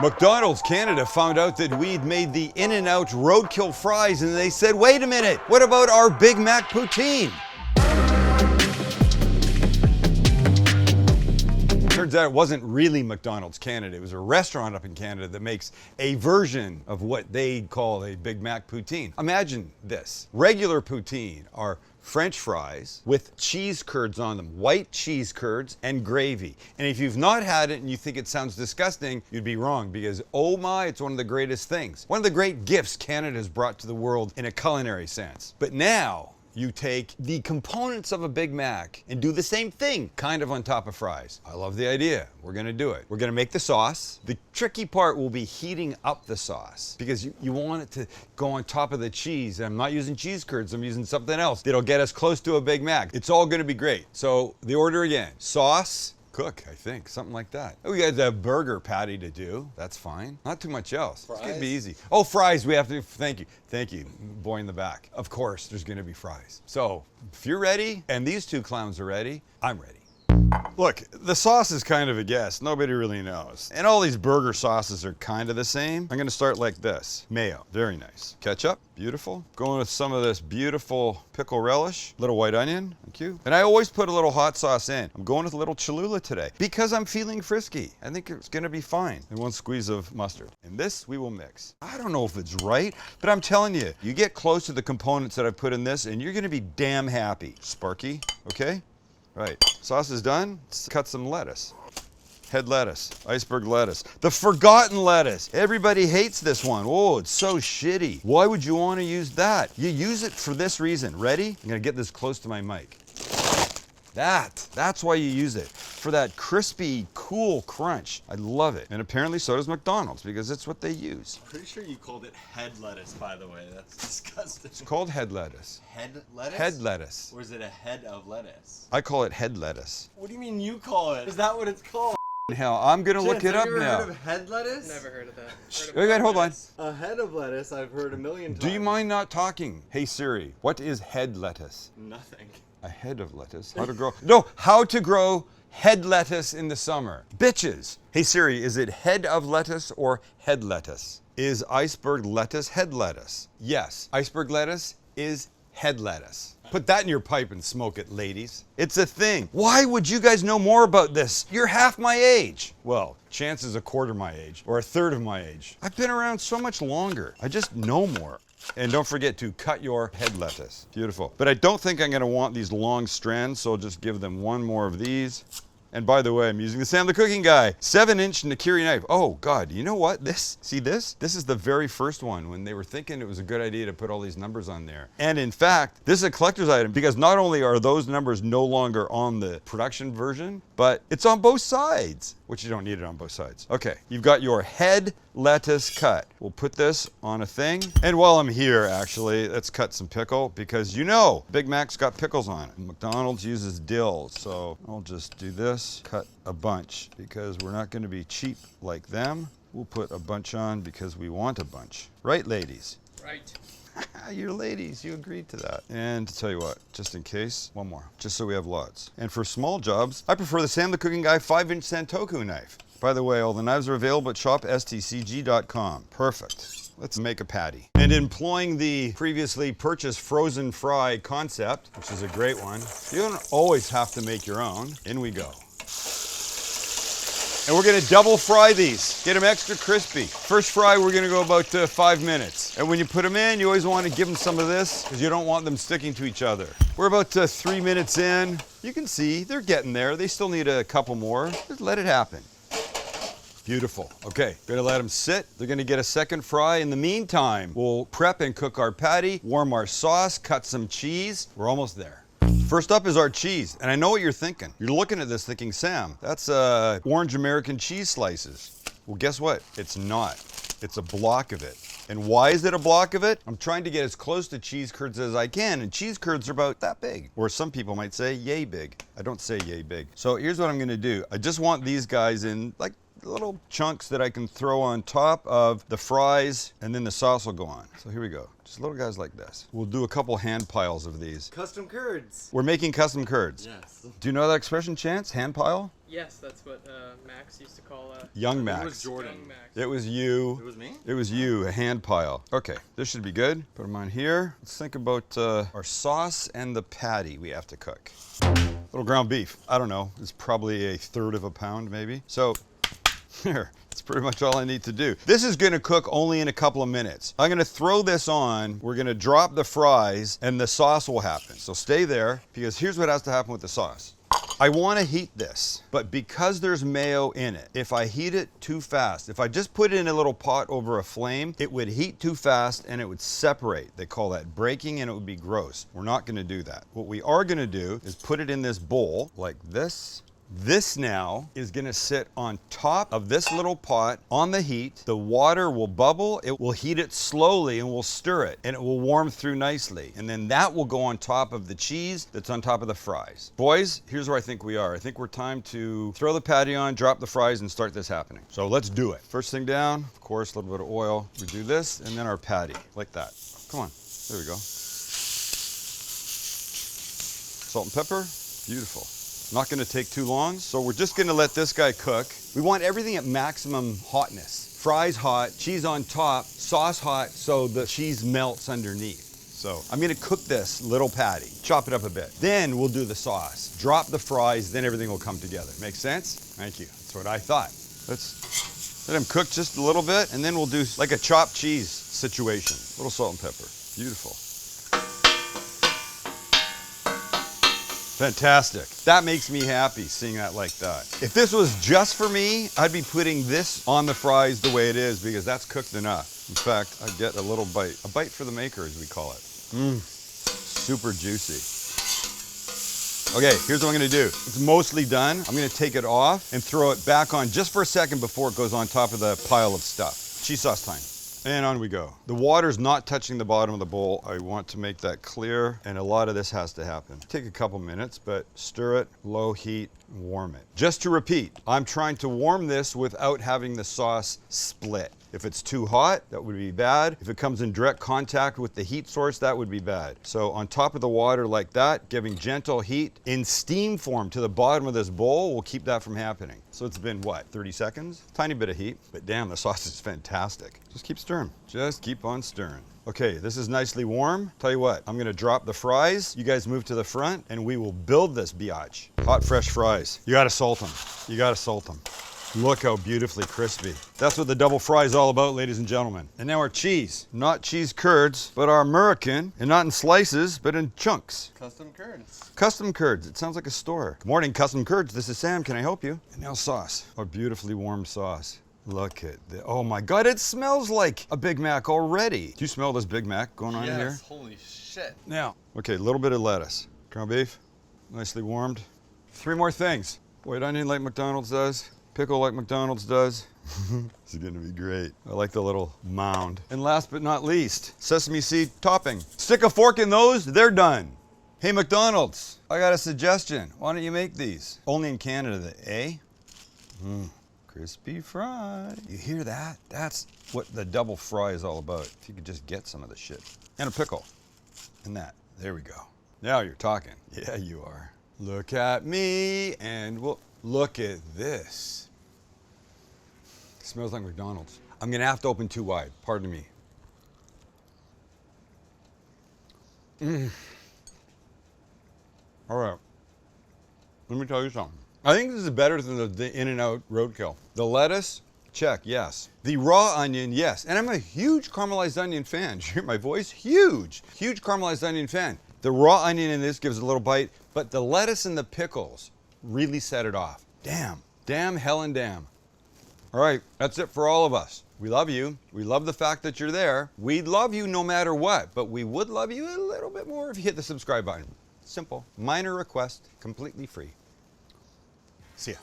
McDonald's Canada found out that we'd made the In-N-Out roadkill fries and they said, wait a minute, what about our Big Mac Poutine? Turns out it wasn't really McDonald's Canada. It was a restaurant up in Canada that makes a version of what they call a Big Mac Poutine. Imagine this. Regular poutine are French fries with cheese curds on them, white cheese curds and gravy. And if you've not had it and you think it sounds disgusting, you'd be wrong, because oh my, it's one of the greatest things. One of the great gifts Canada has brought to the world in a culinary sense. But now, you take the components of a Big Mac and do the same thing, kind of on top of fries. I love the idea. We're gonna do it. We're gonna make the sauce. The tricky part will be heating up the sauce, because you want it to go on top of the cheese. I'm not using cheese curds, I'm using something else that'll get us close to a Big Mac. It's all gonna be great. So the order again, sauce, cook, I think, something like that. We got the burger patty to do. That's fine. Not too much else. Fries? It's gonna be easy. Oh, fries, we have to, thank you, boy in the back. Of course, there's gonna be fries. So, if you're ready, and these two clowns are ready, I'm ready. Look, the sauce is kind of a guess. Nobody really knows. And all these burger sauces are kind of the same. I'm gonna start like this. Mayo, very nice. Ketchup, beautiful. Going with some of this beautiful pickle relish. Little white onion, thank you. And I always put a little hot sauce in. I'm going with a little Cholula today because I'm feeling frisky. I think it's gonna be fine. And one squeeze of mustard. And this we will mix. I don't know if it's right, but I'm telling you, you get close to the components that I put in this and you're gonna be damn happy. Sparky, okay? Right, sauce is done. Let's cut some lettuce. Head lettuce, iceberg lettuce. The forgotten lettuce. Everybody hates this one. Oh, it's so shitty. Why would you want to use that? You use it for this reason. Ready? I'm gonna get this close to my mic. That's why you use it. For that crispy, cool crunch. I love it. And apparently so does McDonald's, because it's what they use. I'm pretty sure you called it head lettuce, by the way. That's disgusting. It's called head lettuce. Head lettuce? Head lettuce. Or is it a head of lettuce? I call it head lettuce. What do you mean you call it? Is that what it's called? Hell, I'm gonna look it up now. Have you ever heard of head lettuce? Never heard of that. Wait, hold on. A head of lettuce I've heard a million times. Do you mind not talking? Hey Siri, what is head lettuce? Nothing. A head of lettuce? How to grow? No, how to grow head lettuce in the summer. Bitches. Hey Siri, is it head of lettuce or head lettuce? Is iceberg lettuce head lettuce? Yes, iceberg lettuce is head lettuce. Put that in your pipe and smoke it, ladies. It's a thing. Why would you guys know more about this? You're half my age. Well, Chance is a quarter my age, or a third of my age. I've been around so much longer. I just know more. And don't forget to cut your head lettuce. Beautiful. But I don't think I'm gonna want these long strands, so I'll just give them one more of these. And by the way, I'm using the Sam the Cooking Guy 7-inch Nakiri knife. Oh God, you know what? See this? This is the very first one when they were thinking it was a good idea to put all these numbers on there. And in fact, this is a collector's item because not only are those numbers no longer on the production version, but it's on both sides, which you don't need it on both sides. Okay, you've got your head lettuce cut. We'll put this on a thing. And while I'm here, actually, let's cut some pickle because you know, Big Mac's got pickles on it. McDonald's uses dill, so I'll just do this, cut a bunch because we're not gonna be cheap like them. We'll put a bunch on because we want a bunch. Right, ladies? Right. You're ladies, you agreed to that. And to tell you what, just in case, one more, just so we have lots. And for small jobs, I prefer the Sam the Cooking Guy 5-inch Santoku knife. By the way, all the knives are available at shopstcg.com. Perfect. Let's make a patty. And employing the previously purchased frozen fry concept, which is a great one, you don't always have to make your own. In we go. And we're gonna double fry these, get them extra crispy. First fry, we're gonna go about 5 minutes. And when you put them in, you always wanna give them some of this because you don't want them sticking to each other. We're about 3 minutes in. You can see they're getting there. They still need a couple more. Just let it happen. Beautiful. Okay, gonna let them sit. They're gonna get a second fry. In the meantime, we'll prep and cook our patty, warm our sauce, cut some cheese. We're almost there. First up is our cheese, and I know what you're thinking. You're looking at this thinking, Sam, that's orange American cheese slices. Well, guess what? It's not. It's a block of it. And why is it a block of it? I'm trying to get as close to cheese curds as I can, and cheese curds are about that big. Or some people might say yay big. I don't say yay big. So here's what I'm gonna do. I just want these guys in like little chunks that I can throw on top of the fries, and then the sauce will go on. So here we go. Just little guys like this. We'll do a couple hand piles of these. Custom curds. We're making custom curds. Yes. Do you know that expression, Chance? Hand pile? Yes, that's what Max used to call Young It Max. was Jordan. young Max. It was you. It was me? It was you, a hand pile. Okay, this should be good. Put them on here. Let's think about our sauce and the patty we have to cook. Little ground beef. I don't know. It's probably a third of a pound, maybe. So, here. That's pretty much all I need to do. This is gonna cook only in a couple of minutes. I'm gonna throw this on, we're gonna drop the fries, and the sauce will happen. So stay there, because here's what has to happen with the sauce. I wanna heat this, but because there's mayo in it, if I heat it too fast, if I just put it in a little pot over a flame, it would heat too fast and it would separate. They call that breaking, and it would be gross. We're not gonna do that. What we are gonna do is put it in this bowl like this. This now is gonna sit on top of this little pot on the heat. The water will bubble, it will heat it slowly, and we'll stir it, and it will warm through nicely. And then that will go on top of the cheese that's on top of the fries. Boys, here's where I think we are. I think we're time to throw the patty on, drop the fries, and start this happening. So let's do it. First thing down, of course, a little bit of oil. We do this, and then our patty, like that. Come on, there we go. Salt and pepper, beautiful. Not gonna take too long, so we're just gonna let this guy cook. We want everything at maximum hotness. Fries hot, cheese on top, sauce hot, so the cheese melts underneath. So I'm gonna cook this little patty, chop it up a bit. Then we'll do the sauce. Drop the fries, then everything will come together. Make sense? Thank you, that's what I thought. Let's let him cook just a little bit, and then we'll do like a chopped cheese situation. A little salt and pepper, beautiful. Fantastic. That makes me happy, seeing that like that. If this was just for me, I'd be putting this on the fries the way it is, because that's cooked enough. In fact, I get a little bite. A bite for the maker, as we call it. Super juicy. Okay, here's what I'm gonna do. It's mostly done. I'm gonna take it off and throw it back on just for a second before it goes on top of the pile of stuff. Cheese sauce time. And on we go. The water's not touching the bottom of the bowl. I want to make that clear, and a lot of this has to happen. Take a couple minutes, but stir it, low heat, warm it. Just to repeat, I'm trying to warm this without having the sauce split. If it's too hot, that would be bad. If it comes in direct contact with the heat source, that would be bad. So on top of the water like that, giving gentle heat in steam form to the bottom of this bowl will keep that from happening. So it's been, what, 30 seconds? Tiny bit of heat, but damn, the sauce is fantastic. Just keep stirring. Just keep on stirring. Okay, this is nicely warm. Tell you what, I'm gonna drop the fries. You guys move to the front, and we will build this biatch. Hot, fresh fries. You gotta salt them. You gotta salt them. Look how beautifully crispy. That's what the double fry is all about, ladies and gentlemen. And now our cheese. Not cheese curds, but our American, and not in slices, but in chunks. Custom curds. Custom curds. It sounds like a store. Good morning, Custom Curds. This is Sam. Can I help you? And now sauce. Our beautifully warmed sauce. Look at this. Oh my God, it smells like a Big Mac already. Do you smell this Big Mac going on in here? Yes, holy shit. Now, okay, a little bit of lettuce. Ground beef, nicely warmed. 3 more things. White onion like McDonald's does. Pickle like McDonald's does. This is gonna be great. I like the little mound. And last but not least, sesame seed topping. Stick a fork in those, they're done. Hey McDonald's, I got a suggestion. Why don't you make these? Only in Canada, eh? Crispy fry. You hear that? That's what the double fry is all about. If you could just get some of the shit. And a pickle. And that. There we go. Now you're talking. Yeah, you are. Look at me, and we'll look at this. Smells like McDonald's. I'm gonna have to open too wide. Pardon me. All right. Let me tell you something. I think this is better than the In-N-Out Roadkill. The lettuce, check, yes. The raw onion, yes. And I'm a huge caramelized onion fan. Did you hear my voice? Huge. Huge caramelized onion fan. The raw onion in this gives a little bite, but the lettuce and the pickles really set it off. Damn. Damn, hell and damn. All right, that's it for all of us. We love you. We love the fact that you're there. We'd love you no matter what, but we would love you a little bit more if you hit the subscribe button. Simple. Minor request, completely free. See ya.